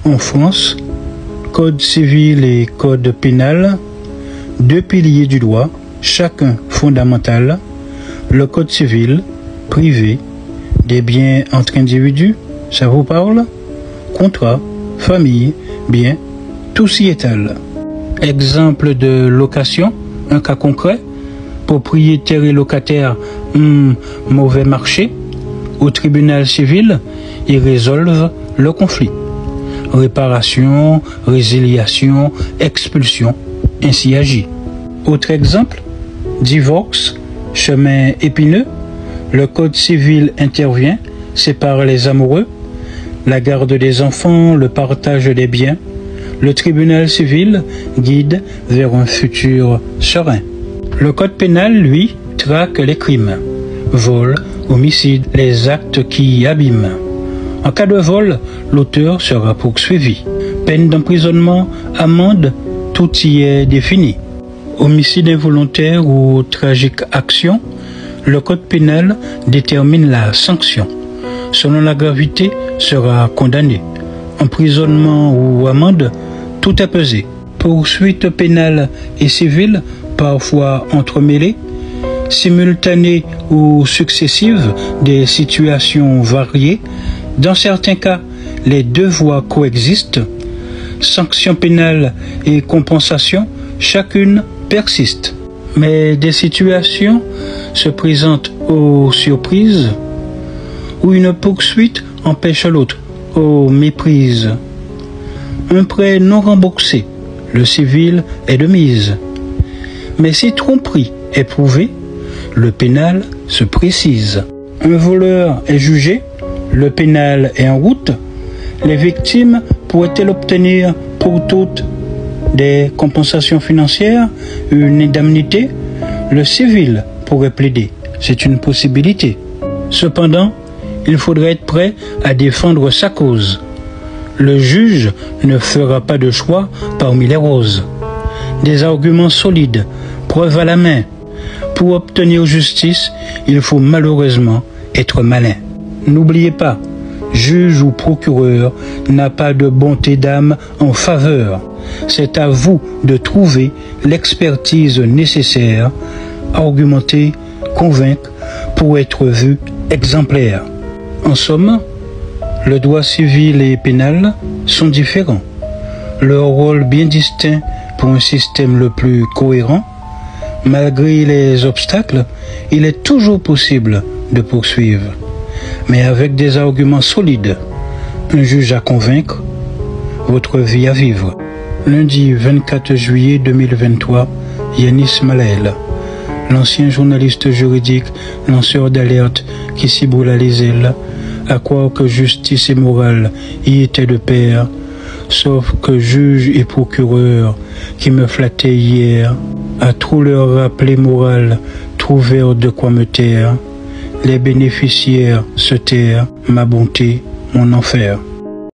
En France, Code civil et Code pénal, deux piliers du droit, chacun fondamental. Le Code civil, privé, des biens entre individus, ça vous parle? Contrat, famille, bien, tout s'y étale. Exemple de location, un cas concret, propriétaire et locataire, mauvais marché. Au tribunal civil, ils résolvent le conflit. Réparation, résiliation, expulsion, ainsi agit. Autre exemple, divorce, chemin épineux. Le Code civil intervient, sépare les amoureux. La garde des enfants, le partage des biens. Le tribunal civil guide vers un futur serein. Le Code pénal, lui, traque les crimes. Vol, homicide, les actes qui abîment. En cas de vol, l'auteur sera poursuivi. Peine d'emprisonnement, amende, tout y est défini. Homicide involontaire ou tragique action, le Code pénal détermine la sanction. Selon la gravité, sera condamné. Emprisonnement ou amende, tout est pesé. Poursuites pénales et civiles, parfois entremêlées, simultanées ou successives, des situations variées. Dans certains cas, les deux voies coexistent. Sanctions pénales et compensation, chacune persiste. Mais des situations se présentent aux surprises, où une poursuite empêche l'autre, aux méprises. Un prêt non remboursé, le civil est de mise. Mais si tromperie est prouvée, le pénal se précise. Un voleur est jugé, le pénal est en route. Les victimes pourraient-elles obtenir pour toutes des compensations financières, une indemnité? Le civil pourrait plaider, c'est une possibilité. Cependant, il faudrait être prêt à défendre sa cause. Le juge ne fera pas de choix parmi les roses. Des arguments solides, preuves à la main. Pour obtenir justice, il faut malheureusement être malin. N'oubliez pas, juge ou procureur n'a pas de bonté d'âme en faveur. C'est à vous de trouver l'expertise nécessaire, argumenter, convaincre pour être vu exemplaire. En somme, le droit civil et pénal sont différents. Leur rôle bien distinct pour un système le plus cohérent. Malgré les obstacles, il est toujours possible de poursuivre, mais avec des arguments solides, un juge à convaincre, votre vie à vivre. Lundi 24 juillet 2023, Yanis Malael, l'ancien journaliste juridique, lanceur d'alerte qui s'y brûla les ailes, à croire que justice et morale y étaient de pair, sauf que juge et procureur qui me flattaient hier, à trop leur rappeler morale, trouvèrent de quoi me taire. Les bénéficiaires se tairent, ma bonté, mon enfer.